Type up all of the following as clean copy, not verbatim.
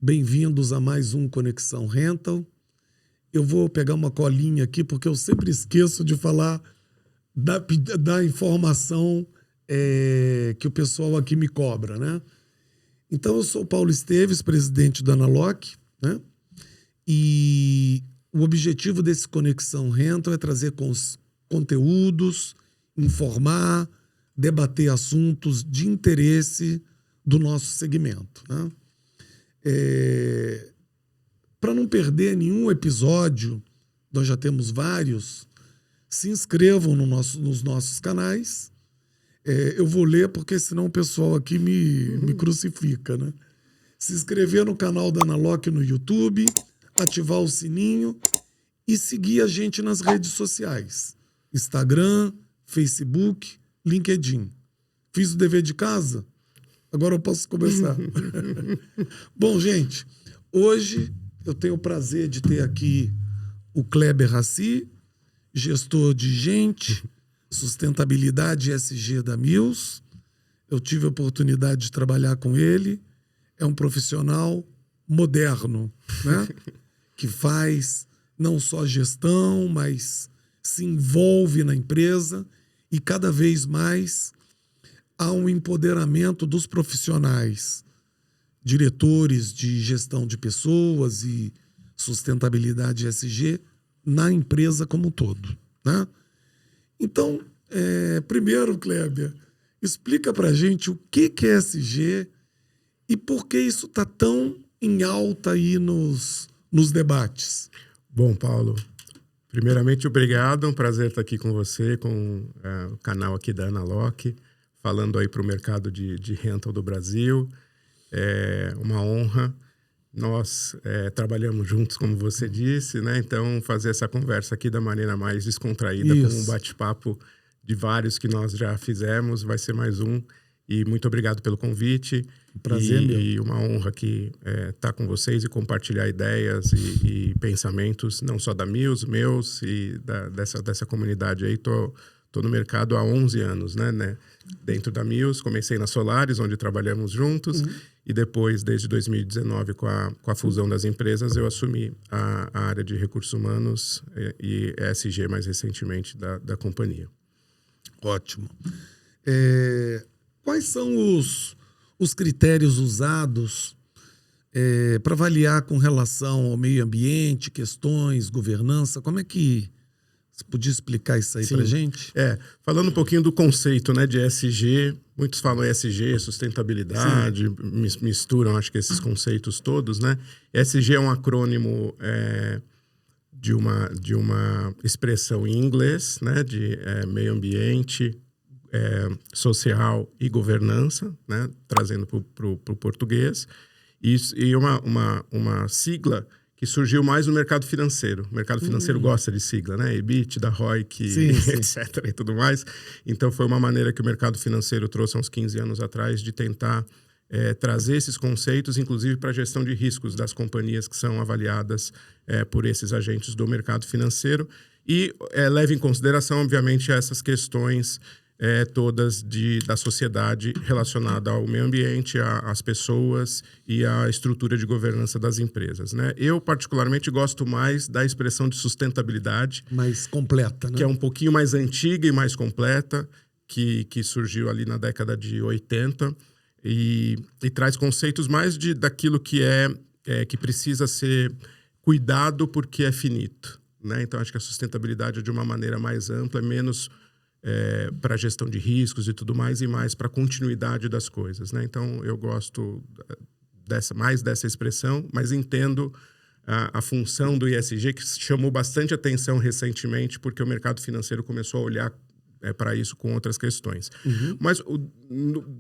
Bem-vindos a mais um Conexão Rental. Eu vou pegar uma colinha aqui, porque eu sempre esqueço de falar da informação que o pessoal aqui me cobra, né? Então, eu sou o Paulo Esteves, presidente da Analoc, né? E o objetivo desse Conexão Rental é trazer conteúdos, informar, debater assuntos de interesse do nosso segmento, né? Para não perder nenhum episódio, nós já temos vários, se inscrevam nos nossos canais. Eu vou ler porque senão o pessoal aqui me crucifica, né? Se inscrever no canal da Analoc no YouTube, ativar o sininho e seguir a gente nas redes sociais. Instagram, Facebook, LinkedIn. Fiz o dever de casa? Agora eu posso começar. Bom, gente, hoje eu tenho o prazer de ter aqui o Kleber Raci, gestor de gente, sustentabilidade ESG da Mills. Eu tive a oportunidade de trabalhar com ele. É um profissional moderno, né? Que faz não só gestão, mas se envolve na empresa e cada vez mais há um empoderamento dos profissionais, diretores de gestão de pessoas e sustentabilidade ESG na empresa como um todo, né? Então, primeiro, Kleber, explica pra gente o que é ESG e por que isso está tão em alta aí nos debates. Bom, Paulo, primeiramente, obrigado. É um prazer estar aqui com você, com o canal aqui da Analoc, falando aí para o mercado de rental do Brasil. É uma honra. Nós trabalhamos juntos, como você disse, né? Então, fazer essa conversa aqui da maneira mais descontraída, como um bate-papo de vários que nós já fizemos, vai ser mais um. E muito obrigado pelo convite. Prazer, meu. E uma honra aqui estar com vocês e compartilhar ideias e pensamentos, não só da Mills, meus e dessa comunidade aí. Tô no mercado há 11 anos, né? Dentro da Mills, comecei na Solaris, onde trabalhamos juntos. E depois, desde 2019, com a fusão das empresas, eu assumi a área de recursos humanos e ESG mais recentemente da companhia. Ótimo. Quais são os critérios usados para avaliar com relação ao meio ambiente, questões, governança? Como é que você podia explicar isso aí para a gente? Falando um pouquinho do conceito, né, de ESG, muitos falam ESG, sustentabilidade, misturam, acho que esses conceitos todos, né? ESG é um acrônimo de uma expressão em inglês, né, de meio ambiente, social e governança, né, trazendo para o português, e uma sigla que surgiu mais no mercado financeiro. O mercado financeiro gosta de sigla, né? EBITDA, ROIC, etc. e tudo mais. Então, foi uma maneira que o mercado financeiro trouxe há uns 15 anos atrás de tentar trazer esses conceitos, inclusive para a gestão de riscos das companhias que são avaliadas por esses agentes do mercado financeiro. E leva em consideração, obviamente, essas questões todas da sociedade relacionada ao meio ambiente, às pessoas e à estrutura de governança das empresas, né? Eu, particularmente, gosto mais da expressão de sustentabilidade. Mais completa, né? Que é um pouquinho mais antiga e mais completa, que surgiu ali na década de 80 e traz conceitos mais daquilo que que precisa ser cuidado porque é finito, né? Então, acho que a sustentabilidade é de uma maneira mais ampla, menos para gestão de riscos e tudo mais, e mais para a continuidade das coisas, né? Então, eu gosto mais dessa expressão, mas entendo a função do ESG, que chamou bastante atenção recentemente, porque o mercado financeiro começou a olhar para isso com outras questões. Mas,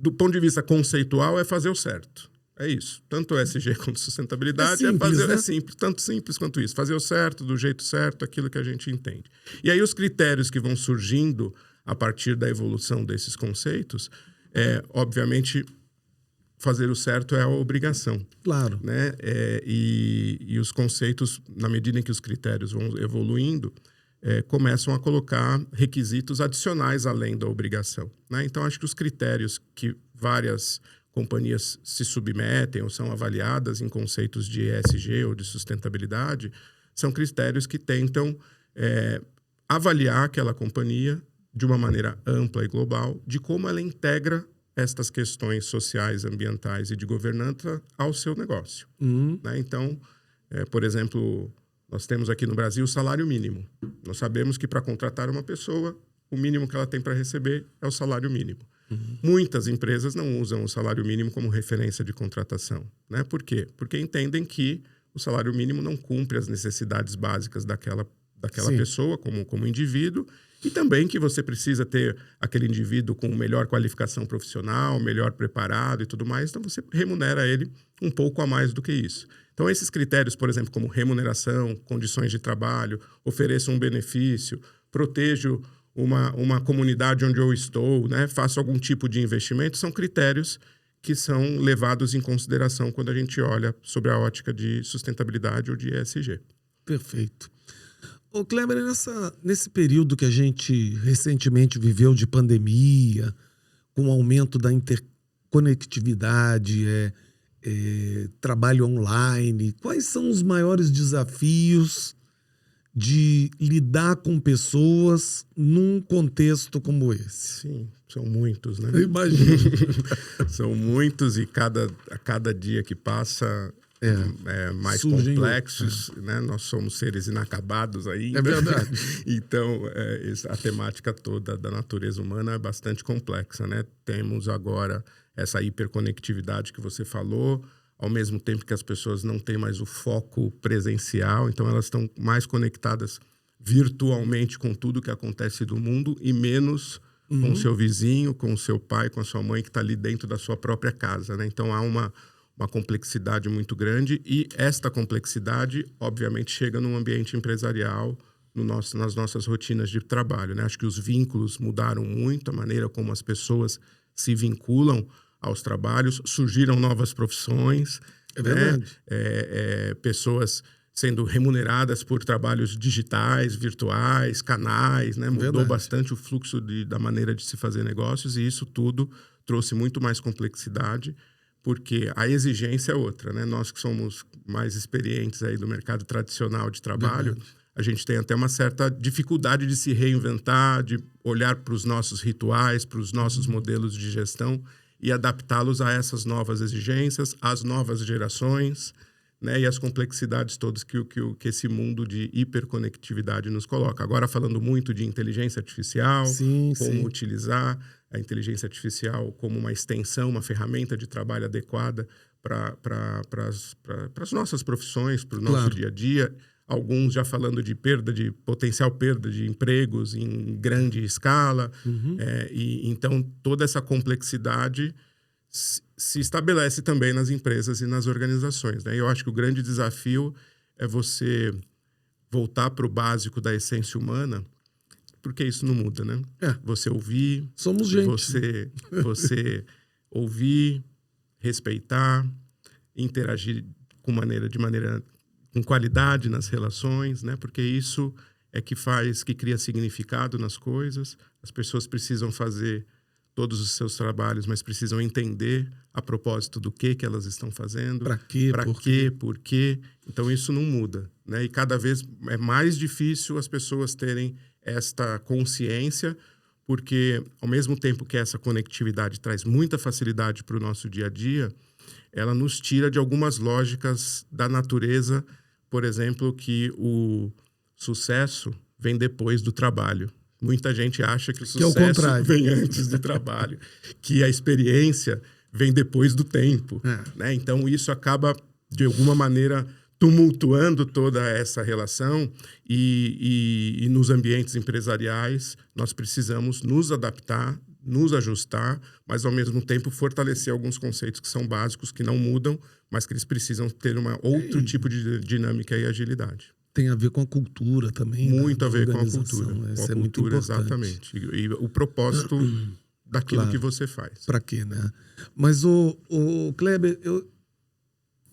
do ponto de vista conceitual, é fazer o certo. É isso. Tanto ESG quanto sustentabilidade é simples, tanto simples quanto isso. Fazer o certo, do jeito certo, aquilo que a gente entende. E aí os critérios que vão surgindo a partir da evolução desses conceitos, obviamente, fazer o certo é a obrigação. Claro. Né? E os conceitos, na medida em que os critérios vão evoluindo, começam a colocar requisitos adicionais além da obrigação, né? Então, acho que os critérios que várias companhias se submetem ou são avaliadas em conceitos de ESG ou de sustentabilidade, são critérios que tentam avaliar aquela companhia de uma maneira ampla e global, de como ela integra estas questões sociais, ambientais e de governança ao seu negócio. Né? Então, por exemplo, nós temos aqui no Brasil o salário mínimo. Nós sabemos que para contratar uma pessoa, o mínimo que ela tem para receber é o salário mínimo. Muitas empresas não usam o salário mínimo como referência de contratação. Né? Por quê? Porque entendem que o salário mínimo não cumpre as necessidades básicas daquela pessoa como indivíduo, e também que você precisa ter aquele indivíduo com melhor qualificação profissional, melhor preparado e tudo mais, então você remunera ele um pouco a mais do que isso. Então esses critérios, por exemplo, como remuneração, condições de trabalho, ofereço um benefício, protejo uma comunidade onde eu estou, né, faço algum tipo de investimento, são critérios que são levados em consideração quando a gente olha sobre a ótica de sustentabilidade ou de ESG. Perfeito. Ô, Kleber, nesse período que a gente recentemente viveu de pandemia, com o aumento da interconectividade, trabalho online, quais são os maiores desafios de lidar com pessoas num contexto como esse? Sim, são muitos, né? Eu imagino. São muitos, e a cada dia que passa mais complexos, né? Nós somos seres inacabados ainda. É verdade. Então, a temática toda da natureza humana é bastante complexa, né? Temos agora essa hiperconectividade que você falou, ao mesmo tempo que as pessoas não têm mais o foco presencial, então elas estão mais conectadas virtualmente com tudo que acontece do mundo e menos com o seu vizinho, com o seu pai, com a sua mãe, que está ali dentro da sua própria casa, né? Então há uma complexidade muito grande, e esta complexidade, obviamente, chega num ambiente empresarial, nas nossas rotinas de trabalho, né? Acho que os vínculos mudaram muito, a maneira como as pessoas se vinculam aos trabalhos, surgiram novas profissões, é verdade. Pessoas sendo remuneradas por trabalhos digitais, virtuais, canais, né? Mudou Verdade. bastante o fluxo da maneira de se fazer negócios, e isso tudo trouxe muito mais complexidade, porque a exigência é outra, né? Nós que somos mais experientes aí do mercado tradicional de trabalho, verdade, a gente tem até uma certa dificuldade de se reinventar, de olhar para os nossos rituais, para os nossos modelos de gestão e adaptá-los a essas novas exigências, às novas gerações, né? E as complexidades todas que esse mundo de hiperconectividade nos coloca. Agora, falando muito de inteligência artificial, como utilizar a inteligência artificial como uma extensão, uma ferramenta de trabalho adequada para as nossas profissões, para o nosso dia a dia. Alguns já falando de potencial perda de empregos em grande escala. E então toda essa complexidade se estabelece também nas empresas e nas organizações, né? Eu acho que o grande desafio é você voltar para o básico da essência humana, porque isso não muda, né? Você ouvir, somos gente. Você ouvir, respeitar, interagir de maneira com qualidade nas relações, né? Porque isso é que cria significado nas coisas. As pessoas precisam fazer todos os seus trabalhos, mas precisam entender a propósito do que elas estão fazendo. Para quê? Por quê? Então isso não muda, né? E cada vez é mais difícil as pessoas terem esta consciência, porque ao mesmo tempo que essa conectividade traz muita facilidade para o nosso dia a dia, ela nos tira de algumas lógicas da natureza. Por exemplo, que o sucesso vem depois do trabalho. Muita gente acha que o sucesso vem antes do trabalho, que a experiência vem depois do tempo. Né? Então, isso acaba, de alguma maneira, tumultuando toda essa relação, e nos ambientes empresariais nós precisamos nos adaptar, nos ajustar, mas, ao mesmo tempo, fortalecer alguns conceitos que são básicos, que não mudam, mas que eles precisam ter outro tipo de dinâmica e agilidade. Tem a ver com a cultura também. Muito a ver com a cultura. Isso é muito importante. Exatamente. E o propósito daquilo que você faz. Para quê, né? Mas, o Kleber,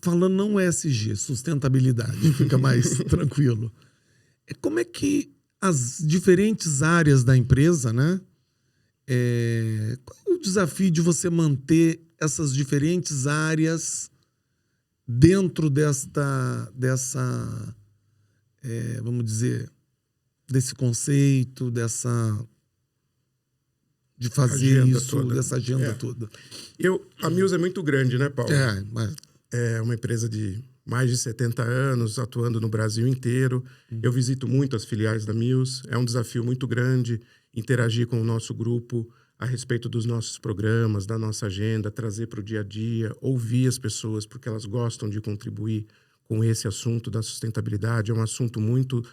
falando não ESG, sustentabilidade, fica mais tranquilo. Como é que as diferentes áreas da empresa, né? Qual é o desafio de você manter essas diferentes áreas dentro dessa vamos dizer, desse conceito, de fazer agenda isso, toda. dessa agenda toda. A Mills é muito grande, né, Paulo? Mas É uma empresa de mais de 70 anos, atuando no Brasil inteiro. Eu visito muito as filiais da Mills. É um desafio muito grande interagir com o nosso grupo a respeito dos nossos programas, da nossa agenda, trazer para o dia a dia, ouvir as pessoas, porque elas gostam de contribuir com esse assunto da sustentabilidade. É um assunto muito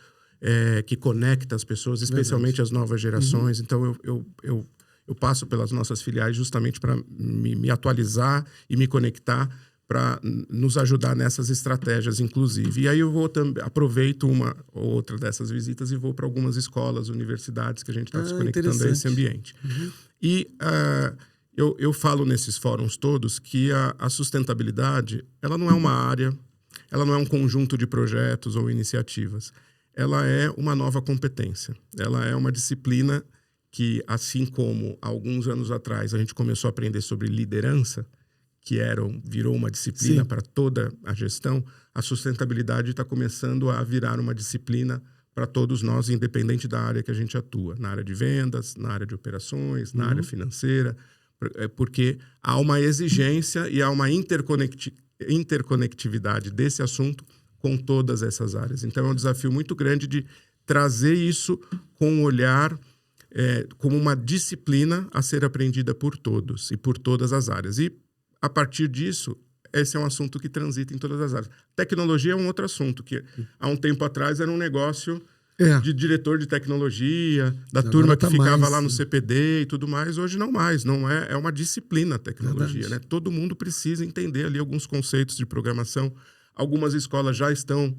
que conecta as pessoas, especialmente as novas gerações. Então, eu passo pelas nossas filiais justamente para me atualizar e me conectar para nos ajudar nessas estratégias, inclusive. E aí eu aproveito uma ou outra dessas visitas e vou para algumas escolas, universidades que a gente está se conectando a esse ambiente. E eu falo nesses fóruns todos que a sustentabilidade, ela não é uma área, ela não é um conjunto de projetos ou iniciativas. Ela é uma nova competência. Ela é uma disciplina que, assim como há alguns anos atrás a gente começou a aprender sobre liderança, que virou uma disciplina para toda a gestão, a sustentabilidade está começando a virar uma disciplina para todos nós, independente da área que a gente atua, na área de vendas, na área de operações, na área financeira, porque há uma exigência e há uma interconectividade desse assunto com todas essas áreas. Então, é um desafio muito grande de trazer isso com um olhar como uma disciplina a ser aprendida por todos e por todas as áreas. E, a partir disso, esse é um assunto que transita em todas as áreas. Tecnologia é um outro assunto, que há um tempo atrás era um negócio de diretor de tecnologia, da turma que ficava lá no CPD e tudo mais. Hoje não mais, não é uma disciplina a tecnologia, né? Todo mundo precisa entender ali alguns conceitos de programação. Algumas escolas já estão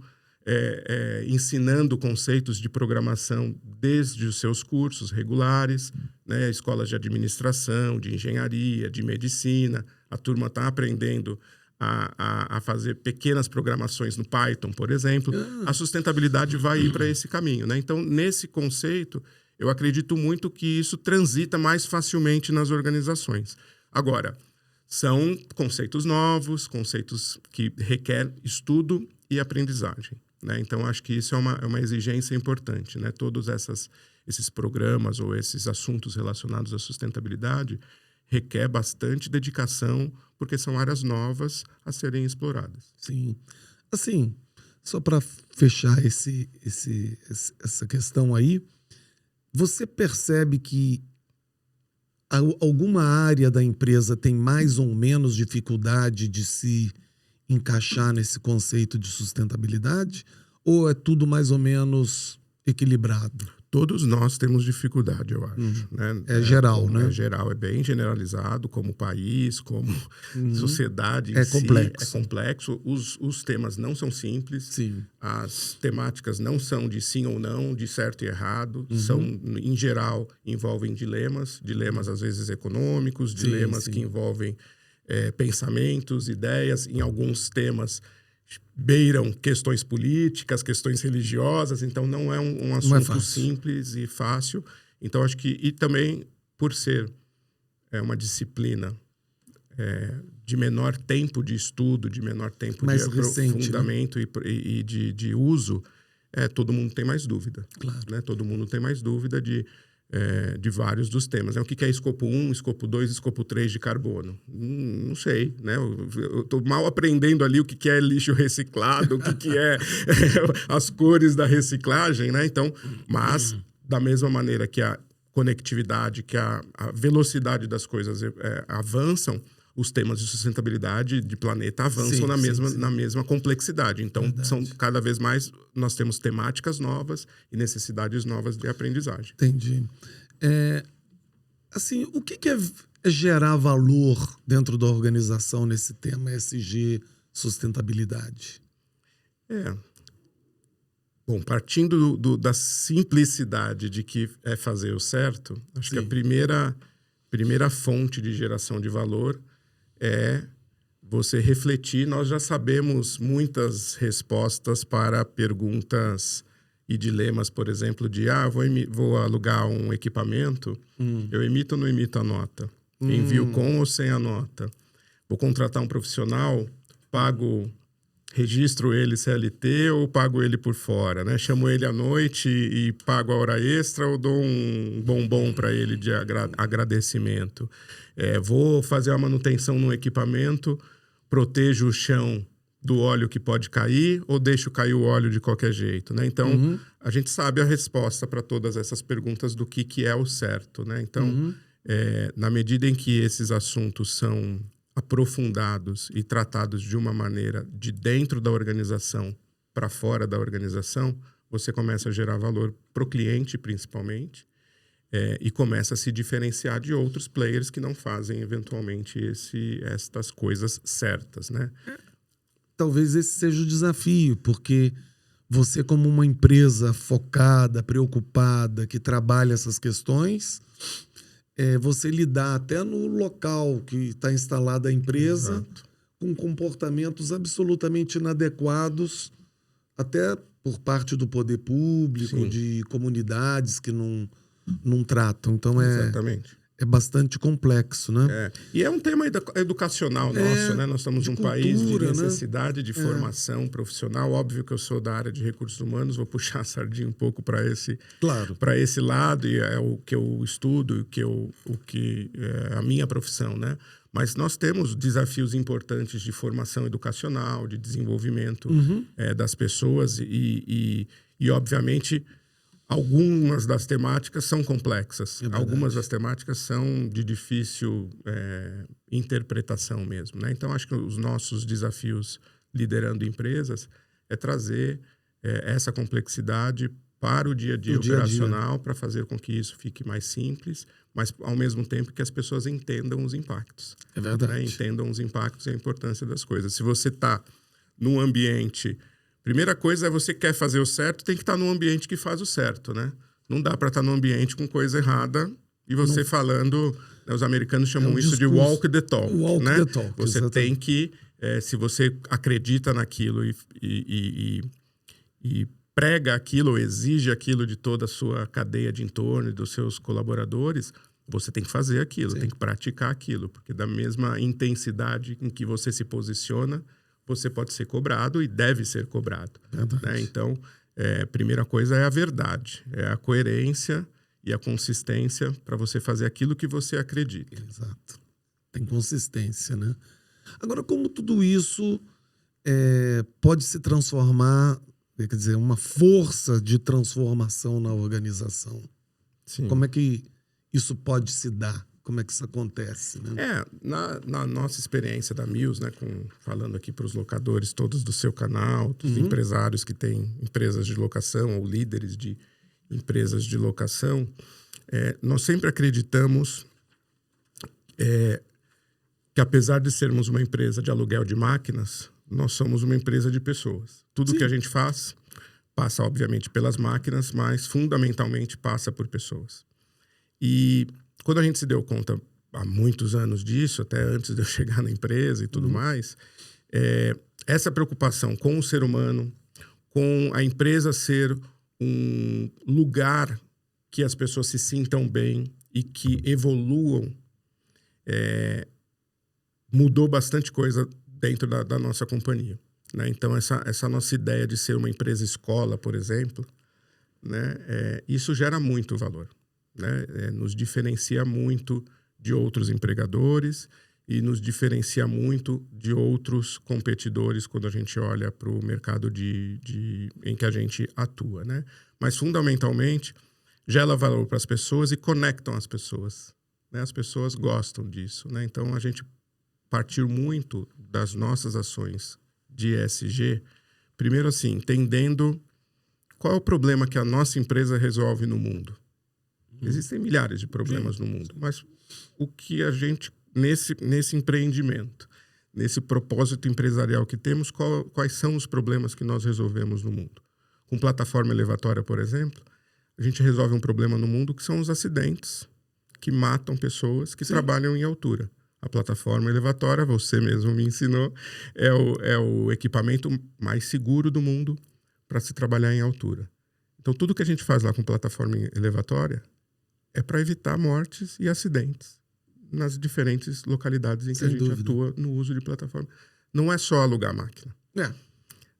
ensinando conceitos de programação desde os seus cursos regulares, né? Escolas de administração, de engenharia, de medicina. A turma está aprendendo a fazer pequenas programações no Python, por exemplo. A sustentabilidade vai ir para esse caminho, né? Então, nesse conceito, eu acredito muito que isso transita mais facilmente nas organizações. Agora, são conceitos novos, conceitos que requerem estudo e aprendizagem, né? Então, acho que isso é uma exigência importante, né? Todos esses programas ou esses assuntos relacionados à sustentabilidade requer bastante dedicação, porque são áreas novas a serem exploradas. Sim. Assim, só para fechar essa questão aí, você percebe que alguma área da empresa tem mais ou menos dificuldade de se encaixar nesse conceito de sustentabilidade? Ou é tudo mais ou menos equilibrado? Todos nós temos dificuldade, eu acho. Né? É geral, né? É geral, é bem generalizado, como país, como sociedade em si. Complexo. É complexo. Os temas não são simples. Sim. As temáticas não são de sim ou não, de certo e errado. São, em geral, envolvem dilemas às vezes econômicos, dilemas que envolvem pensamentos, ideias. Em alguns temas beiram questões políticas, questões religiosas, então não é um assunto simples e fácil. Então, acho que, e também por ser uma disciplina de menor tempo de estudo, de menor tempo mais de recente, aprofundamento, né? e de uso, todo mundo tem mais dúvida. Claro. Né? Todo mundo tem mais dúvida de vários dos temas. O que é escopo 1, escopo 2, escopo 3 de carbono? Não sei, né? Eu estou mal aprendendo ali o que é lixo reciclado, o que é as cores da reciclagem, né? Então, mas, da mesma maneira que a conectividade, que a velocidade das coisas avançam, os temas de sustentabilidade de planeta avançam na mesma complexidade. Então, cada vez mais nós temos temáticas novas e necessidades novas de aprendizagem. Entendi. Assim, o que é gerar valor dentro da organização nesse tema ESG, sustentabilidade? Bom, partindo da simplicidade de que é fazer o certo, acho que a primeira fonte de geração de valor é você refletir. Nós já sabemos muitas respostas para perguntas e dilemas, por exemplo, de vou alugar um equipamento, eu emito ou não emito a nota? Envio com ou sem a nota? vou contratar um profissional, registro ele CLT ou pago ele por fora, né? Chamo ele à noite e pago a hora extra ou dou um bombom para ele de agradecimento. Vou fazer a manutenção no equipamento, protejo o chão do óleo que pode cair ou deixo cair o óleo de qualquer jeito, né? Então, a gente sabe a resposta para todas essas perguntas do que é o certo, né? Então, na medida em que esses assuntos são aprofundados e tratados de uma maneira de dentro da organização para fora da organização, você começa a gerar valor para o cliente, principalmente, e começa a se diferenciar de outros players que não fazem, eventualmente, estas coisas certas, né? Talvez esse seja o desafio, porque você, como uma empresa focada, preocupada, que trabalha essas questões, você lidar até no local que está instalada a empresa, exato, com comportamentos absolutamente inadequados, até por parte do poder público, sim, de comunidades que não tratam. Então exatamente, é bastante complexo, né? E é um tema educacional nosso, né? Nós estamos num país de necessidade, né, de formação profissional. Óbvio que eu sou da área de recursos humanos, vou puxar a sardinha um pouco para esse lado, e é o que eu estudo, o que é a minha profissão, né? Mas nós temos desafios importantes de formação educacional, de desenvolvimento das pessoas e obviamente, algumas das temáticas são complexas. Algumas das temáticas são de difícil interpretação mesmo, né? Então, acho que os nossos desafios liderando empresas é trazer essa complexidade para o dia a dia operacional, para fazer com que isso fique mais simples, mas ao mesmo tempo que as pessoas entendam os impactos. É verdade. Né? Entendam os impactos e a importância das coisas. Se você está num ambiente... Primeira coisa é você quer fazer o certo, tem que estar num ambiente que faz o certo, né? Não dá para estar num ambiente com coisa errada e você falando... Né, os americanos chamam isso de walk the talk. Né? The talk, você exatamente. tem que... se você acredita naquilo e prega aquilo ou exige aquilo de toda a sua cadeia de entorno e dos seus colaboradores, você tem que fazer aquilo, tem que praticar aquilo, porque da mesma intensidade em que você se posiciona, você pode ser cobrado e deve ser cobrado. Né? Então, a primeira coisa é a verdade, é a coerência e a consistência para você fazer aquilo que você acredita. Exato. Tem consistência, né? Agora, como tudo isso pode se transformar, quer dizer, uma força de transformação na organização? Sim. Como é que isso pode se dar? Como é que isso acontece? Né? Na nossa experiência da Mills, né, falando aqui para os locadores todos do seu canal, dos empresários que têm empresas de locação ou líderes de empresas de locação, nós sempre acreditamos que apesar de sermos uma empresa de aluguel de máquinas, nós somos uma empresa de pessoas. Tudo que a gente faz passa, obviamente, pelas máquinas, mas fundamentalmente passa por pessoas. E quando a gente se deu conta há muitos anos disso, até antes de eu chegar na empresa e tudo mais, essa preocupação com o ser humano, com a empresa ser um lugar que as pessoas se sintam bem e que evoluam, mudou bastante coisa dentro da nossa companhia. Né? Então, essa nossa ideia de ser uma empresa escola, por exemplo, né, isso gera muito valor. Né? Nos diferencia muito de outros empregadores e nos diferencia muito de outros competidores quando a gente olha para o mercado em que a gente atua. Né? Mas, fundamentalmente, gera valor para as pessoas e conectam as pessoas. Né? As pessoas gostam disso. Né? Então, a gente partiu muito das nossas ações de ESG, primeiro assim, entendendo qual é o problema que a nossa empresa resolve no mundo. Existem milhares de problemas no mundo, mas o que a gente, nesse empreendimento, nesse propósito empresarial que temos, quais são os problemas que nós resolvemos no mundo? Com plataforma elevatória, por exemplo, a gente resolve um problema no mundo que são os acidentes que matam pessoas que trabalham em altura. A plataforma elevatória, você mesmo me ensinou, é o equipamento mais seguro do mundo para se trabalhar em altura. Então, tudo que a gente faz lá com plataforma elevatória é para evitar mortes e acidentes nas diferentes localidades em que Sem a gente dúvida. atua no uso de plataforma. Não é só alugar máquina. É.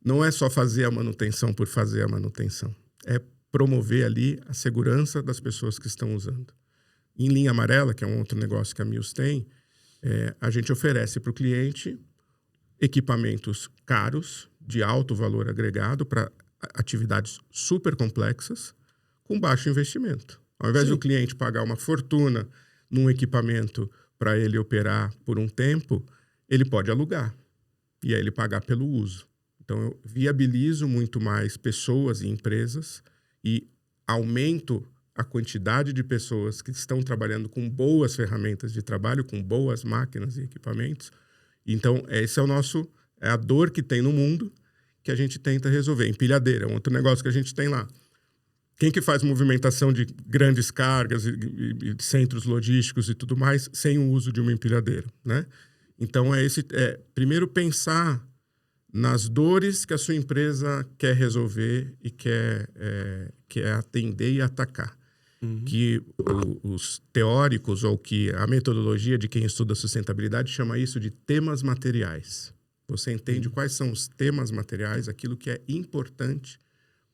Não é só fazer a manutenção por fazer a manutenção. É promover ali a segurança das pessoas que estão usando. Em linha amarela, que é um outro negócio que a Mills tem, a gente oferece para o cliente equipamentos caros, de alto valor agregado, para atividades super complexas, com baixo investimento. Ao invés Sim. do cliente pagar uma fortuna num equipamento para ele operar por um tempo, ele pode alugar. E aí ele pagar pelo uso. Então, eu viabilizo muito mais pessoas e empresas e aumento a quantidade de pessoas que estão trabalhando com boas ferramentas de trabalho, com boas máquinas e equipamentos. Então, esse é a dor que tem no mundo que a gente tenta resolver. Empilhadeira é um outro negócio que a gente tem lá. Quem que faz movimentação de grandes cargas e centros logísticos e tudo mais sem o uso de uma empilhadeira, né? Então, primeiro pensar nas dores que a sua empresa quer resolver e quer atender e atacar. Uhum. Que os teóricos ou que a metodologia de quem estuda sustentabilidade chama isso de temas materiais. Você entende quais são os temas materiais, aquilo que é importante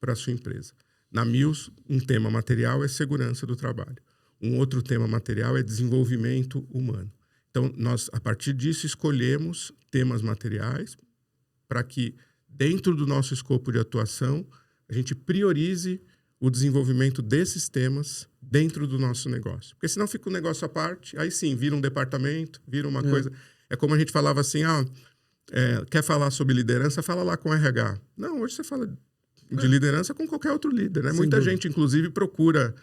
para a sua empresa. Na Mills, um tema material é segurança do trabalho. Um outro tema material é desenvolvimento humano. Então, nós, a partir disso, escolhemos temas materiais para que, dentro do nosso escopo de atuação, a gente priorize o desenvolvimento desses temas dentro do nosso negócio. Porque senão fica um negócio à parte, aí sim, vira um departamento, vira uma coisa... É como a gente falava assim, quer falar sobre liderança, fala lá com o RH. Não, hoje você fala de liderança com qualquer outro líder, né? Muita gente, inclusive, procura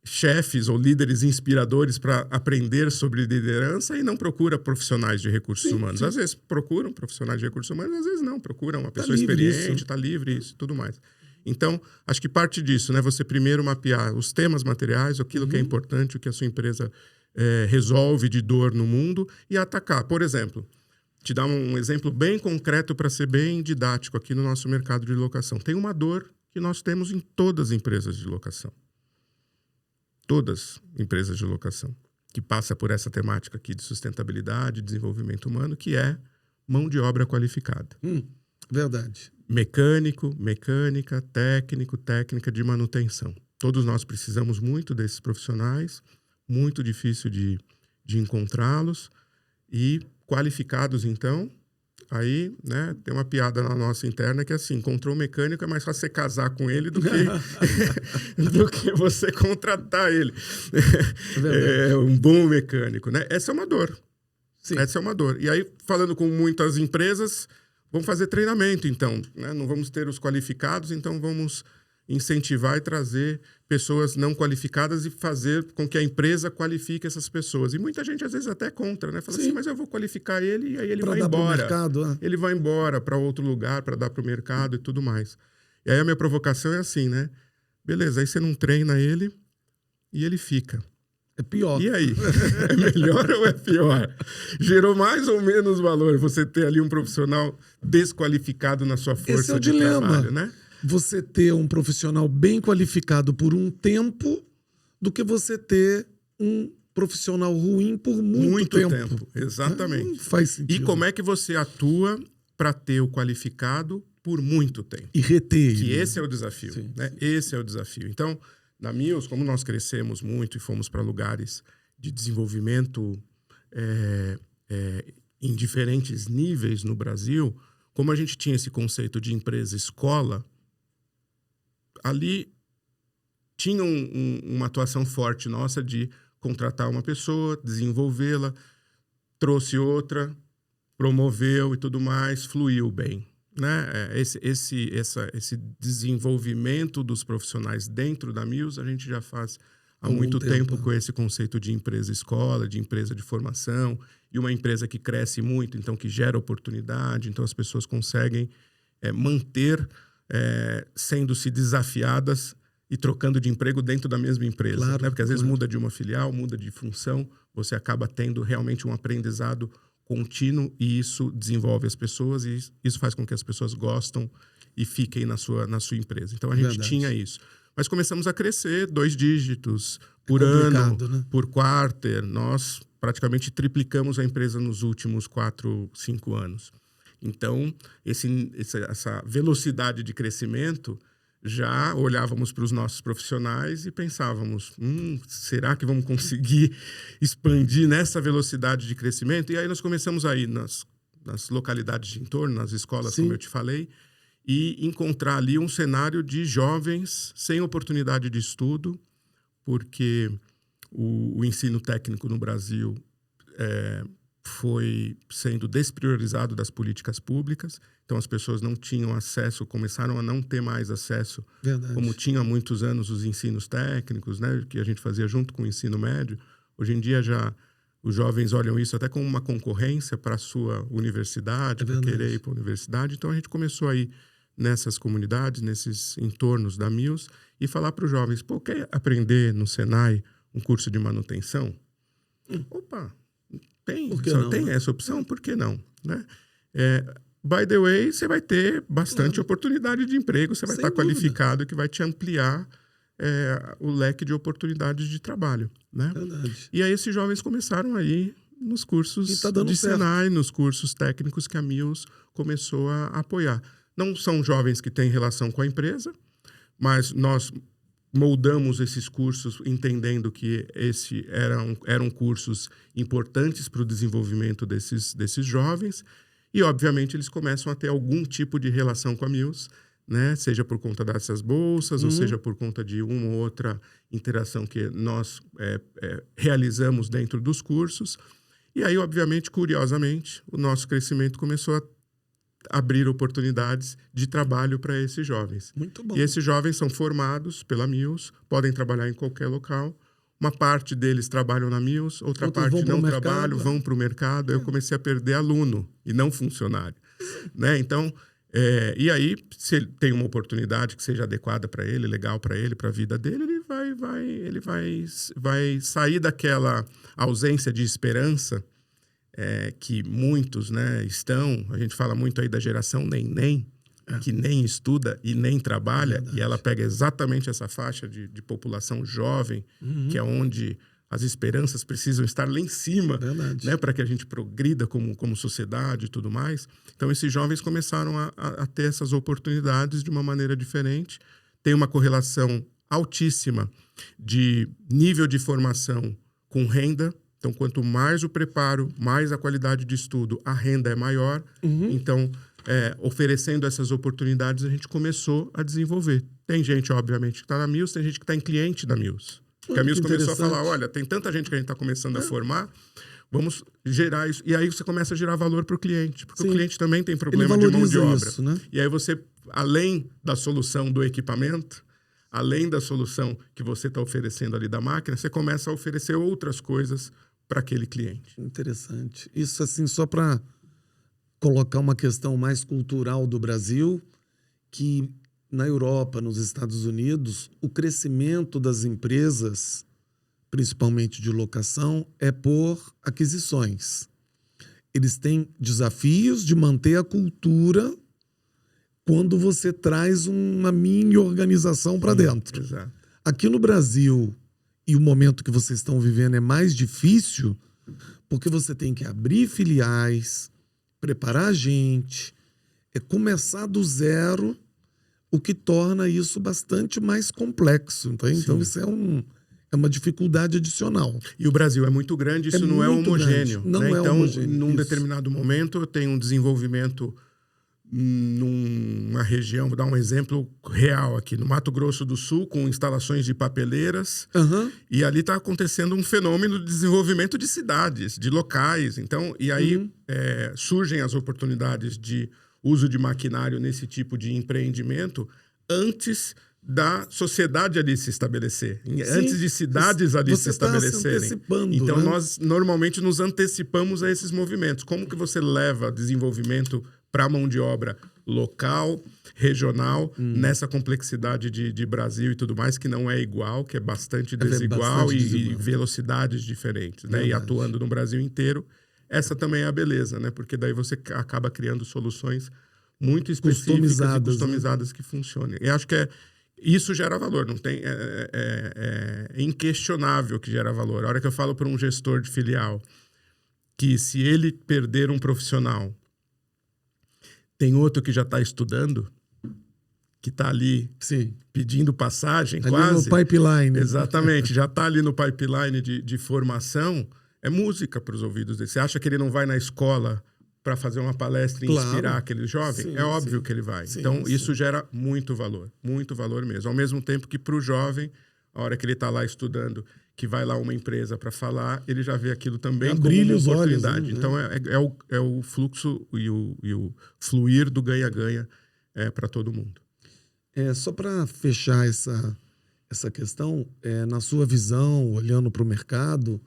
chefes ou líderes inspiradores para aprender sobre liderança e não procura profissionais de recursos humanos. Às vezes procuram profissionais de recursos humanos, às vezes não. Procuram uma pessoa experiente, está livre, isso, tudo mais. Então, acho que parte disso, né? Você primeiro mapear os temas materiais, aquilo que é importante, o que a sua empresa resolve de dor no mundo e atacar. Por exemplo, te dar um exemplo bem concreto para ser bem didático aqui no nosso mercado de locação. Tem uma dor que nós temos em todas as empresas de locação. Todas as empresas de locação que passa por essa temática aqui de sustentabilidade, desenvolvimento humano, que é mão de obra qualificada. Verdade. Mecânico, mecânica, técnico, técnica de manutenção. Todos nós precisamos muito desses profissionais, muito difícil de encontrá-los e qualificados, então, aí, né, tem uma piada na nossa interna que é assim, encontrou um mecânico, é mais fácil você casar com ele do que você contratar ele. É um bom mecânico, né? Essa é uma dor. Sim. Essa é uma dor. E aí, falando com muitas empresas, vamos fazer treinamento, então, né? Não vamos ter os qualificados, então vamos incentivar e trazer pessoas não qualificadas e fazer com que a empresa qualifique essas pessoas. E muita gente, às vezes, até contra, né? Fala assim, mas eu vou qualificar ele e aí ele vai embora. Mercado, Ele vai embora para outro lugar, para dar para o mercado e tudo mais. E aí a minha provocação é assim, né? Beleza, aí você não treina ele e ele fica. É pior. E aí? É melhor ou é pior? Gerou mais ou menos valor você ter ali um profissional desqualificado na sua força de trabalho, né? Você ter um profissional bem qualificado por um tempo do que você ter um profissional ruim por muito tempo. Exatamente. Não faz sentido. E como é que você atua para ter o qualificado por muito tempo? E reter ele. Que esse é o desafio. Sim, né? Sim. Esse é o desafio. Então, na Mills, como nós crescemos muito e fomos para lugares de desenvolvimento em diferentes níveis no Brasil, como a gente tinha esse conceito de empresa-escola, ali tinha uma atuação forte nossa de contratar uma pessoa, desenvolvê-la, trouxe outra, promoveu e tudo mais, fluiu bem, né? Esse desenvolvimento dos profissionais dentro da Mills, a gente já faz há muito tempo com esse conceito de empresa-escola, de empresa de formação, e uma empresa que cresce muito, então que gera oportunidade, então as pessoas conseguem manter sendo-se desafiadas e trocando de emprego dentro da mesma empresa. Claro, né? Porque às vezes muda de uma filial, muda de função, você acaba tendo realmente um aprendizado contínuo e isso desenvolve as pessoas e isso faz com que as pessoas gostam e fiquem na sua empresa. Então a gente tinha isso. Mas começamos a crescer 2 dígitos por complicado, ano, né? por quarter. Nós praticamente triplicamos a empresa nos últimos 4, 5 anos. Então, essa velocidade de crescimento, já olhávamos para os nossos profissionais e pensávamos, será que vamos conseguir expandir nessa velocidade de crescimento? E aí nós começamos a ir nas localidades de entorno, nas escolas, Sim. como eu te falei, e encontrar ali um cenário de jovens sem oportunidade de estudo, porque o ensino técnico no Brasil foi sendo despriorizado das políticas públicas, então as pessoas não tinham acesso, começaram a não ter mais acesso, Verdade. como tinha há muitos anos os ensinos técnicos, né, que a gente fazia junto com o ensino médio. Hoje em dia já os jovens olham isso até como uma concorrência para a sua universidade, para querer ir para a universidade. Então a gente começou a ir nessas comunidades, nesses entornos da Mills, e falar para os jovens, quer aprender no Senai um curso de manutenção? Opa, tem essa opção, por que não? Né? By the way, você vai ter bastante oportunidade de emprego, você vai estar qualificado, que vai te ampliar o leque de oportunidades de trabalho. Né? Verdade. E aí esses jovens começaram a ir nos cursos de Senai, nos cursos técnicos que a Mills começou a apoiar. Não são jovens que têm relação com a empresa, mas nós moldamos esses cursos entendendo que eram cursos importantes para o desenvolvimento desses jovens, e obviamente eles começam a ter algum tipo de relação com a Mills, né? Seja por conta dessas bolsas, ou seja por conta de uma ou outra interação que nós realizamos dentro dos cursos. E aí, obviamente, curiosamente, o nosso crescimento começou a abrir oportunidades de trabalho para esses jovens. Muito bom. E esses jovens são formados pela Mills, podem trabalhar em qualquer local. Uma parte deles trabalham na Mills, outra parte não trabalham, vão para o mercado. Eu comecei a perder aluno e não funcionário. Né? Então, e aí, se ele tem uma oportunidade que seja adequada para ele, legal para ele, para a vida dele, ele vai sair daquela ausência de esperança que muitos, né, estão. A gente fala muito aí da geração neném, que nem estuda e nem trabalha, e ela pega exatamente essa faixa de população jovem, que é onde as esperanças precisam estar lá em cima, né, para que a gente progrida como sociedade e tudo mais. Então, esses jovens começaram a ter essas oportunidades de uma maneira diferente. Tem uma correlação altíssima de nível de formação com renda. Então, quanto mais o preparo, mais a qualidade de estudo, a renda é maior. Então, oferecendo essas oportunidades, a gente começou a desenvolver. Tem gente, obviamente, que está na Mills, tem gente que está em cliente da Mills. Porque a Mills começou a falar, olha, tem tanta gente que a gente está começando a formar, vamos gerar isso. E aí você começa a gerar valor para o cliente, porque o cliente também tem problema de mão de obra. Isso, né? E aí você, além da solução do equipamento, além da solução que você está oferecendo ali da máquina, você começa a oferecer outras coisas para aquele cliente. Interessante. Isso, assim, só para colocar uma questão mais cultural do Brasil, que na Europa, nos Estados Unidos, o crescimento das empresas, principalmente de locação, é por aquisições. Eles têm desafios de manter a cultura quando você traz uma mini organização para dentro. Exato. Aqui no Brasil, e o momento que vocês estão vivendo é mais difícil, porque você tem que abrir filiais, preparar gente, começar do zero, o que torna isso bastante mais complexo. Então isso é uma dificuldade adicional. E o Brasil é muito grande, isso não é homogêneo. Não é então, homogêneo. Num determinado momento, eu tenho um desenvolvimento numa região, vou dar um exemplo real aqui, no Mato Grosso do Sul, com instalações de papeleiras, e ali está acontecendo um fenômeno de desenvolvimento de cidades, de locais. Então, e aí surgem as oportunidades de uso de maquinário nesse tipo de empreendimento antes da sociedade ali se estabelecer, antes de cidades ali se estabelecerem. Então, nós normalmente nos antecipamos a esses movimentos. Como que você leva desenvolvimento para a mão de obra local, regional, nessa complexidade de Brasil e tudo mais, que não é igual, que é bastante desigual, e velocidades diferentes, né? E atuando no Brasil inteiro, essa também é a beleza, né? Porque daí você acaba criando soluções muito específicas e customizadas, né? Que funcionem. E acho que Isso gera valor, não tem, é inquestionável que gera valor. A hora que eu falo para um gestor de filial que se ele perder um profissional, tem outro que já está estudando, que está ali pedindo passagem, ali quase. no pipeline. Exatamente, já está ali no pipeline de formação, é música para os ouvidos dele. Você acha que ele não vai na escola para fazer uma palestra e inspirar aquele jovem? Sim, é óbvio que ele vai. Então, isso gera muito valor mesmo. Ao mesmo tempo que para o jovem, a hora que ele está lá estudando, que vai lá uma empresa para falar, ele já vê aquilo também como uma oportunidade. Então, é o fluxo e o fluir do ganha-ganha para todo mundo. Só para fechar essa questão, na sua visão, olhando para o mercado,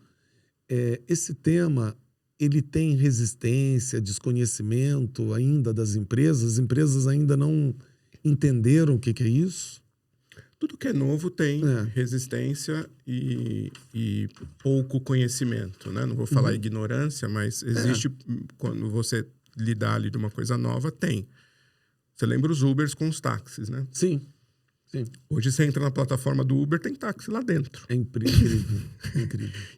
esse tema ele tem resistência, desconhecimento ainda das empresas? As empresas ainda não entenderam o que é isso? Tudo que é novo tem resistência e pouco conhecimento, né? Não vou falar ignorância, mas existe, quando você lidar ali de uma coisa nova, tem. Você lembra os Ubers com os táxis, né? Sim. Hoje você entra na plataforma do Uber, tem táxi lá dentro. É incrível.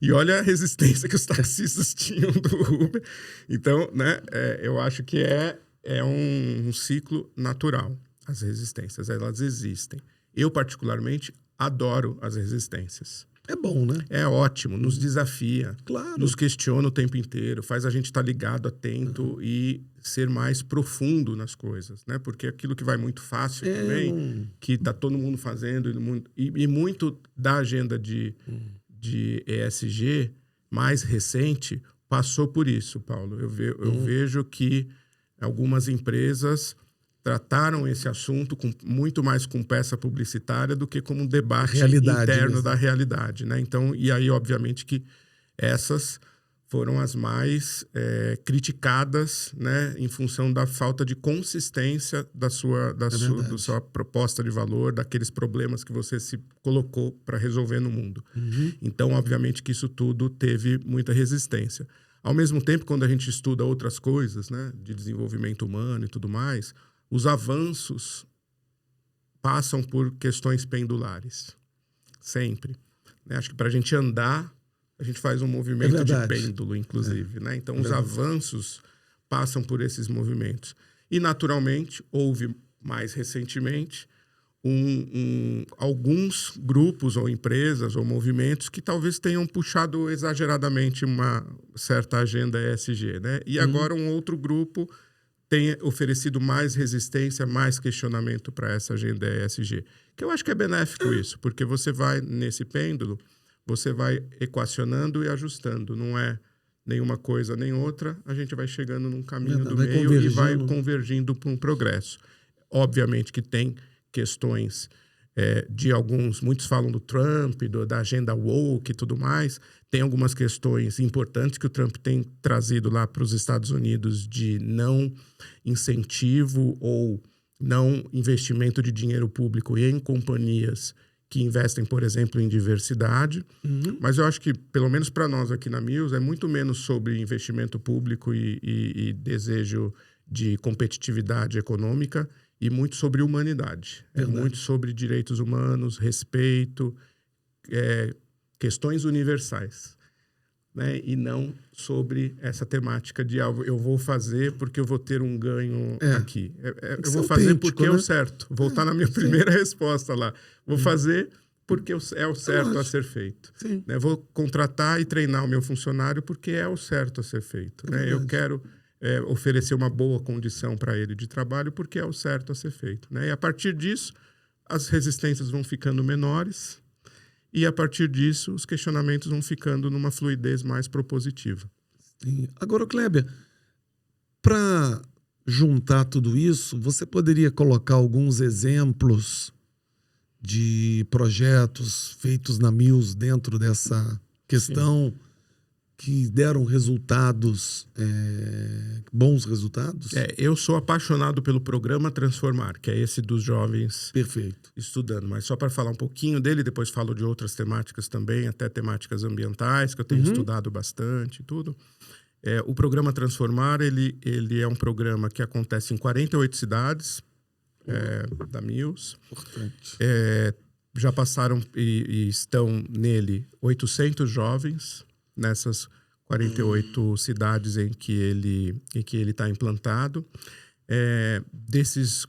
E olha a resistência que os taxistas tinham do Uber. Então, né, eu acho que é um ciclo natural. As resistências, elas existem. Eu, particularmente, adoro as resistências. É bom, né? É ótimo, nos desafia, nos questiona o tempo inteiro, faz a gente estar ligado, atento e ser mais profundo nas coisas, né? Porque aquilo que vai muito fácil também, que está todo mundo fazendo, e muito da agenda de ESG mais recente passou por isso, Paulo. Eu vejo que algumas empresas trataram esse assunto muito mais com peça publicitária do que como um debate interno da realidade, né? Então, e aí, obviamente, que essas foram as mais criticadas, né? Em função da falta de consistência da sua proposta de valor, daqueles problemas que você se colocou para resolver no mundo. Então, obviamente, que isso tudo teve muita resistência. Ao mesmo tempo, quando a gente estuda outras coisas, né? De desenvolvimento humano e tudo mais, os avanços passam por questões pendulares. Sempre. Acho que para a gente andar, a gente faz um movimento de pêndulo, inclusive. Né? Então, os avanços passam por esses movimentos. E, naturalmente, houve mais recentemente alguns grupos ou empresas ou movimentos que talvez tenham puxado exageradamente uma certa agenda ESG. Né? E agora um outro grupo tem oferecido mais resistência, mais questionamento para essa agenda ESG. Que eu acho que é benéfico isso, porque você vai nesse pêndulo, você vai equacionando e ajustando. Não é nenhuma coisa nem outra, a gente vai chegando num caminho do meio e vai convergindo para um progresso. Obviamente que tem questões de muitos falam do Trump, da agenda woke e tudo mais. Tem algumas questões importantes que o Trump tem trazido lá para os Estados Unidos de não incentivo ou não investimento de dinheiro público em companhias que investem, por exemplo, em diversidade. Mas eu acho que, pelo menos para nós aqui na Mills, é muito menos sobre investimento público e desejo de competitividade econômica e muito sobre humanidade. Verdade. É muito sobre direitos humanos, respeito, questões universais. Né? E não sobre essa temática de eu vou fazer porque eu vou ter um ganho aqui. Eu vou fazer porque é o certo. Voltar na minha primeira resposta lá. Vou fazer porque é o certo a ser feito. Né? Vou contratar e treinar o meu funcionário porque é o certo a ser feito. Né? Eu quero oferecer uma boa condição para ele de trabalho porque é o certo a ser feito. Né? E a partir disso, as resistências vão ficando menores e a partir disso, os questionamentos vão ficando numa fluidez mais propositiva. Sim. Agora, Kleber, para juntar tudo isso, você poderia colocar alguns exemplos de projetos feitos na Mills dentro dessa questão que deram resultados, bons resultados? Eu sou apaixonado pelo programa Transformar, que é esse dos jovens estudando. Mas só para falar um pouquinho dele, depois falo de outras temáticas também, até temáticas ambientais, que eu tenho estudado bastante e tudo. O programa Transformar, ele é um programa que acontece em 48 cidades, da Mills. Importante. Já passaram e estão nele 800 jovens nessas 48 cidades em que ele está implantado. Desses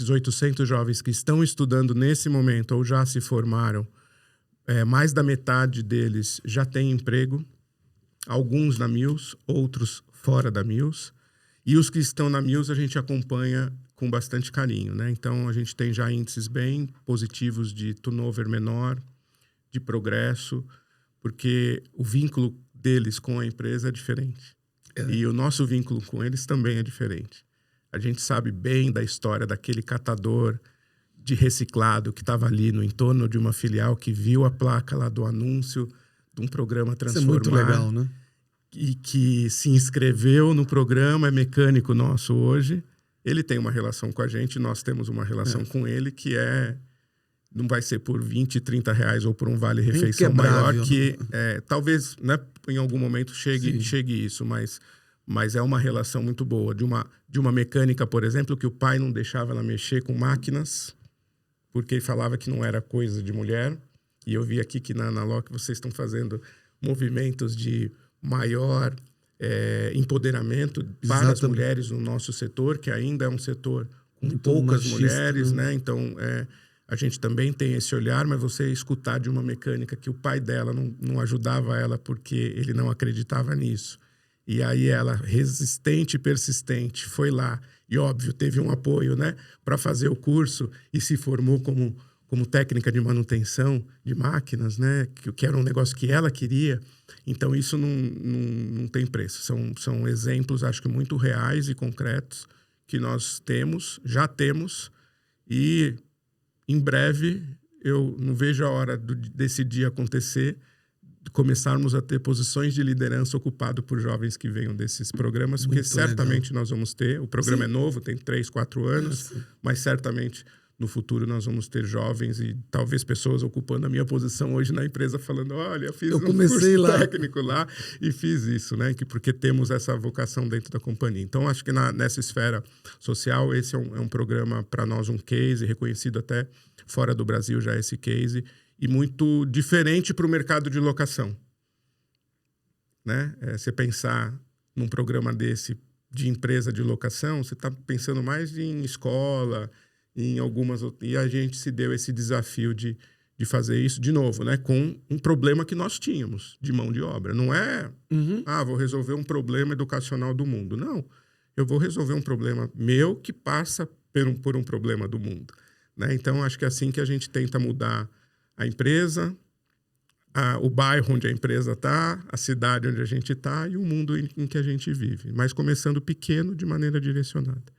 800 jovens que estão estudando nesse momento ou já se formaram, mais da metade deles já tem emprego, alguns na Mills, outros fora da Mills. E os que estão na Mills a gente acompanha com bastante carinho, né? Então, a gente tem já índices bem positivos de turnover menor, de progresso, porque o vínculo deles com a empresa é diferente. E o nosso vínculo com eles também é diferente. A gente sabe bem da história daquele catador de reciclado que estava ali no entorno de uma filial, que viu a placa lá do anúncio de um programa Transformar. Isso é muito legal, né? E que se inscreveu no programa, é mecânico nosso hoje. Ele tem uma relação com a gente, nós temos uma relação com ele que não vai ser por 20, 30 reais ou por um vale-refeição maior, que talvez, né, em algum momento chegue isso, mas é uma relação muito boa. De uma mecânica, por exemplo, que o pai não deixava ela mexer com máquinas, porque ele falava que não era coisa de mulher. E eu vi aqui que na Analog vocês estão fazendo movimentos de maior empoderamento para as mulheres no nosso setor, que ainda é um setor com muito poucas machista, mulheres, né? Então, a gente também tem esse olhar, mas você escutar de uma mecânica que o pai dela não ajudava ela porque ele não acreditava nisso. E aí ela, resistente e persistente, foi lá e, óbvio, teve um apoio, né, para fazer o curso e se formou como técnica de manutenção de máquinas, né, que era um negócio que ela queria. Então, isso não tem preço. São exemplos, acho que muito reais e concretos que nós já temos, e em breve eu não vejo a hora desse dia acontecer, de começarmos a ter posições de liderança ocupado por jovens que venham desses programas, porque certamente nós vamos ter. O programa é novo, tem 3, 4 anos, mas certamente no futuro nós vamos ter jovens e talvez pessoas ocupando a minha posição hoje na empresa, falando, olha, eu fiz um curso técnico lá e fiz isso, né? Porque temos essa vocação dentro da companhia. Então, acho que nessa esfera social, esse é um programa para nós, um case, reconhecido até fora do Brasil já esse case, e muito diferente para o mercado de locação, né? Você pensar num programa desse de empresa de locação, você está pensando mais em escola, em algumas, e a gente se deu esse desafio de fazer isso de novo, né? Com um problema que nós tínhamos de mão de obra. Não é, vou resolver um problema educacional do mundo. Não, eu vou resolver um problema meu que passa por um problema do mundo, né? Então, acho que é assim que a gente tenta mudar a empresa, o bairro onde a empresa está, a cidade onde a gente está e o mundo em que a gente vive. Mas começando pequeno, de maneira direcionada.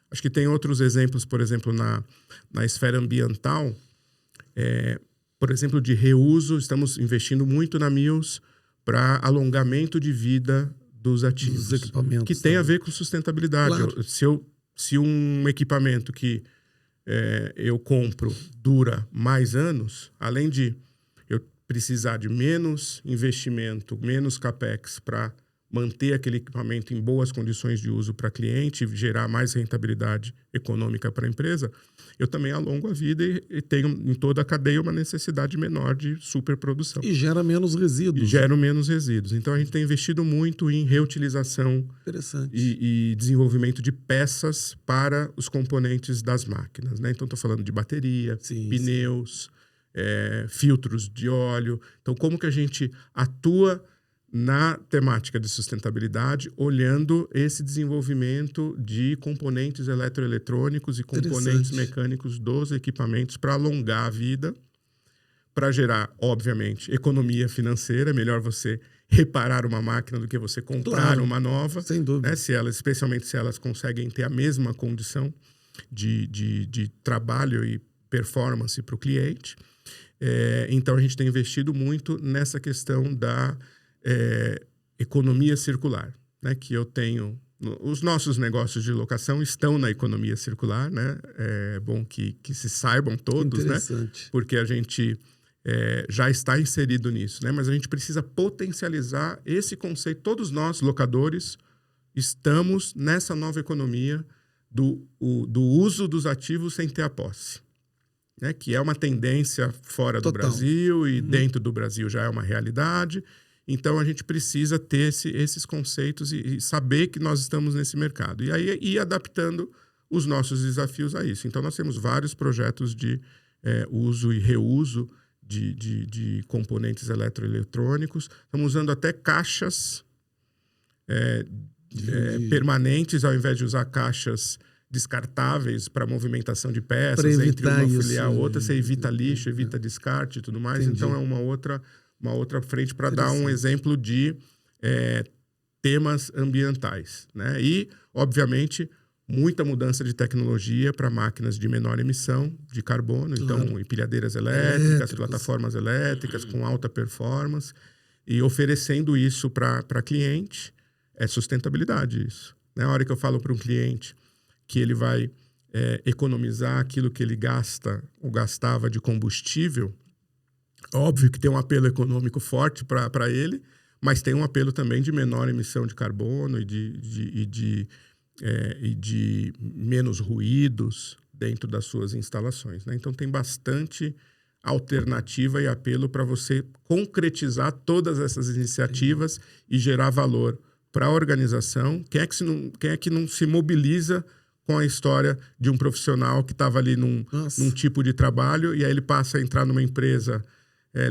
Acho que tem outros exemplos, por exemplo, na esfera ambiental, por exemplo, de reuso. Estamos investindo muito na Mills para alongamento de vida dos ativos. Dos equipamentos. Que tem a ver com sustentabilidade. Claro. Se um equipamento que eu compro dura mais anos, além de eu precisar de menos investimento, menos capex para manter aquele equipamento em boas condições de uso para cliente, gerar mais rentabilidade econômica para a empresa, eu também alongo a vida e tenho em toda a cadeia uma necessidade menor de superprodução. E gera menos resíduos. Gera menos resíduos. Então, a gente tem investido muito em reutilização e desenvolvimento de peças para os componentes das máquinas, né? Então, estou falando de bateria, pneus, filtros de óleo. Então, como que a gente atua na temática de sustentabilidade, olhando esse desenvolvimento de componentes eletroeletrônicos e componentes mecânicos dos equipamentos para alongar a vida, para gerar, obviamente, economia financeira. É melhor você reparar uma máquina do que você comprar uma nova. Sem dúvida. Né? Especialmente se elas conseguem ter a mesma condição de trabalho e performance para o cliente. Então, a gente tem investido muito nessa questão da economia circular, né? Que eu tenho... Os nossos negócios de locação estão na economia circular, né? É bom que se saibam todos, né? Porque a gente já está inserido nisso, né? Mas a gente precisa potencializar esse conceito. Todos nós, locadores, estamos nessa nova economia do uso dos ativos sem ter a posse, né? Que é uma tendência fora do Brasil e dentro do Brasil já é uma realidade. Então, a gente precisa ter esses conceitos e saber que nós estamos nesse mercado. E aí, ir adaptando os nossos desafios a isso. Então, nós temos vários projetos de uso e reuso de componentes eletroeletrônicos. Estamos usando até caixas permanentes, ao invés de usar caixas descartáveis para movimentação de peças entre uma filial e outra. Você evita lixo, evita descarte e tudo mais. Entendi. Então, é uma outra frente para dar um exemplo de temas ambientais, né? E, obviamente, muita mudança de tecnologia para máquinas de menor emissão de carbono. Claro. Então, empilhadeiras elétricas, plataformas elétricas com alta performance. E oferecendo isso para cliente, é sustentabilidade isso, né? A hora que eu falo para um cliente que ele vai economizar aquilo que ele gasta ou gastava de combustível, óbvio que tem um apelo econômico forte para ele, mas tem um apelo também de menor emissão de carbono e de menos ruídos dentro das suas instalações, né? Então, tem bastante alternativa e apelo para você concretizar todas essas iniciativas e gerar valor para a organização. Quem é que não se mobiliza com a história de um profissional que estava ali num tipo de trabalho e aí ele passa a entrar numa empresa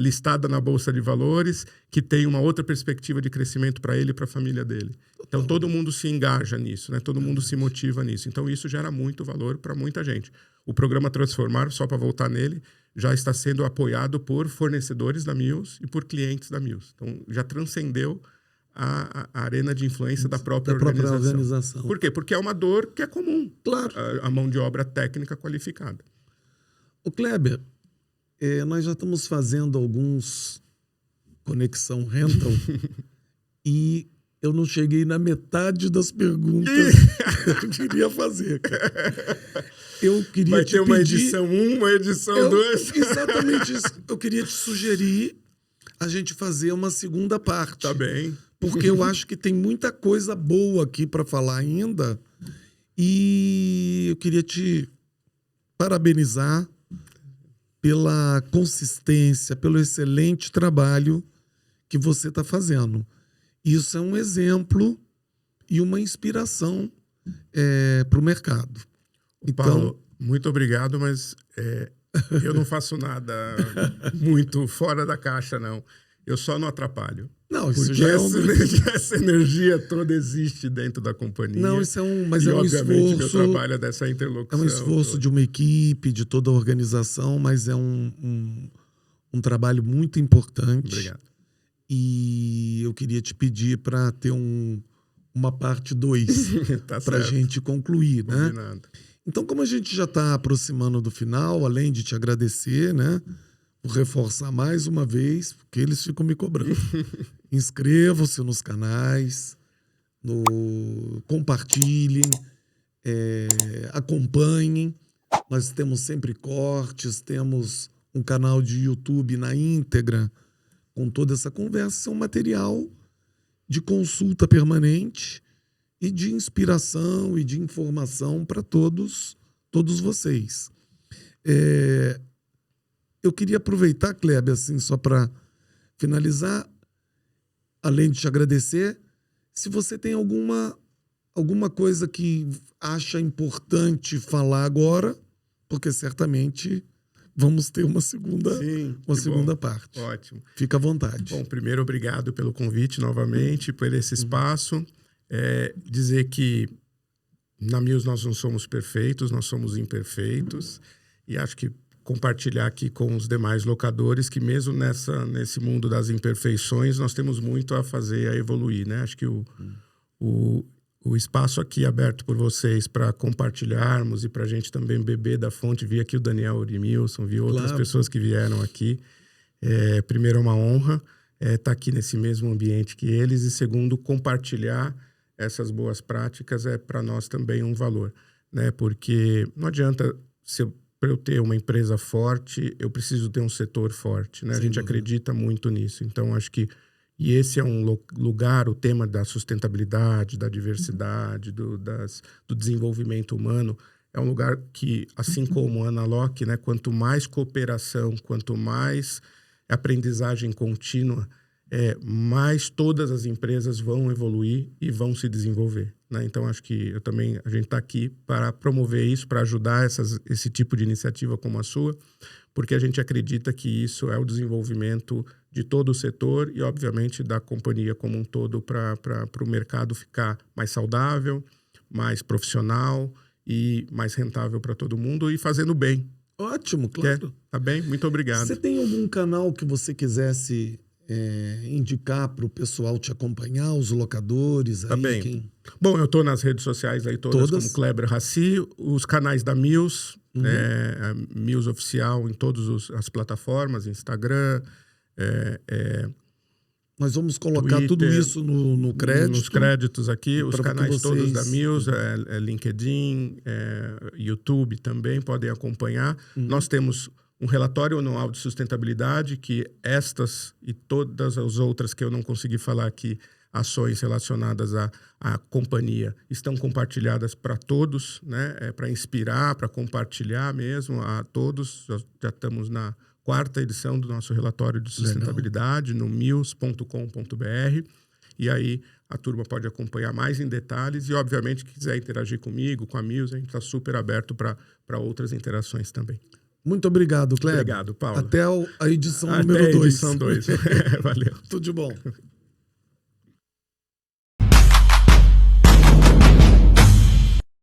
listada na Bolsa de Valores, que tem uma outra perspectiva de crescimento para ele e para a família dele. Então, todo mundo se engaja nisso, né? Todo mundo se motiva nisso. Então, isso gera muito valor para muita gente. O programa Transformar, só para voltar nele, já está sendo apoiado por fornecedores da Mills e por clientes da Mills. Então, já transcendeu a arena de influência da própria organização. Por quê? Porque é uma dor que é comum. Claro. A mão de obra técnica qualificada. O Kleber, nós já estamos fazendo alguns Conexão Rental e eu não cheguei na metade das perguntas que eu queria fazer, cara. Eu queria Vai te ter uma pedir... edição 1, uma edição 2. Exatamente isso. Eu queria te sugerir a gente fazer uma segunda parte. Tá bem. Porque eu acho que tem muita coisa boa aqui para falar ainda. E eu queria te parabenizar pela consistência, pelo excelente trabalho que você está fazendo. Isso é um exemplo e uma inspiração para o mercado. Então, Paulo, muito obrigado, mas eu não faço nada muito fora da caixa, não. Eu só não atrapalho. Não, isso porque já essa energia toda existe dentro da companhia. Não, isso é um obviamente, esforço. meu trabalho é dessa interlocução. É um esforço de uma equipe, de toda a organização, mas é um trabalho muito importante. Obrigado. E eu queria te pedir para ter uma parte 2 tá para a gente concluir, né? Combinado. Então, como a gente já está aproximando do final, além de te agradecer, né? Vou reforçar mais uma vez, porque eles ficam me cobrando. Inscrevam-se nos canais, compartilhem, acompanhem. Nós temos sempre cortes, temos um canal de YouTube na íntegra com toda essa conversa. É um material de consulta permanente e de inspiração e de informação para todos vocês. Eu queria aproveitar, Kleber, assim, só para finalizar, além de te agradecer, se você tem alguma coisa que acha importante falar agora, porque certamente vamos ter uma segunda parte. Ótimo. Fica à vontade. Bom, primeiro, obrigado pelo convite novamente, por esse espaço. Dizer que na Mills nós não somos perfeitos, nós somos imperfeitos. E acho que compartilhar aqui com os demais locadores que mesmo nesse mundo das imperfeições nós temos muito a fazer, a evoluir, né? Acho que o espaço aqui aberto por vocês para compartilharmos e para a gente também beber da fonte, vi aqui o Daniel Orimilson, vi outras pessoas que vieram aqui. Primeiro, é uma honra estar aqui nesse mesmo ambiente que eles, e segundo, compartilhar essas boas práticas para nós também um valor, né? Porque não adianta, para eu ter uma empresa forte, eu preciso ter um setor forte, né? A gente acredita muito nisso. Então, acho que E esse é um lugar, o tema da sustentabilidade, da diversidade, do desenvolvimento humano, é um lugar que, assim como a Analog, né, quanto mais cooperação, quanto mais aprendizagem contínua, mais todas as empresas vão evoluir e vão se desenvolver, né? Então, acho que a gente está aqui para promover isso, para ajudar esse tipo de iniciativa como a sua, porque a gente acredita que isso é o desenvolvimento de todo o setor e, obviamente, da companhia como um todo para o mercado ficar mais saudável, mais profissional e mais rentável para todo mundo e fazendo bem. Ótimo, claro. Tá bem? Muito obrigado. Você tem algum canal que você quisesse indicar para o pessoal te acompanhar, os locadores? Tá aí, bem. Bom, eu estou nas redes sociais aí todas? Como Kleber Haci, os canais da Mills, a Mills Oficial em todas as plataformas, Instagram, Nós vamos colocar Twitter, tudo isso no crédito. Nos créditos aqui, os canais todos da Mills, LinkedIn, YouTube também podem acompanhar. Nós temos um relatório anual de sustentabilidade que estas e todas as outras que eu não consegui falar aqui, ações relacionadas à companhia, estão compartilhadas para todos, né? Para inspirar, para compartilhar mesmo a todos. Já estamos na 4ª edição do nosso relatório de sustentabilidade no mills.com.br. E aí a turma pode acompanhar mais em detalhes e, obviamente, que quiser interagir comigo, com a Mills, a gente está super aberto para outras interações também. Muito obrigado, Kleber. Obrigado, Paulo. Até a edição número 2. Edição 2. Valeu. Tudo de bom.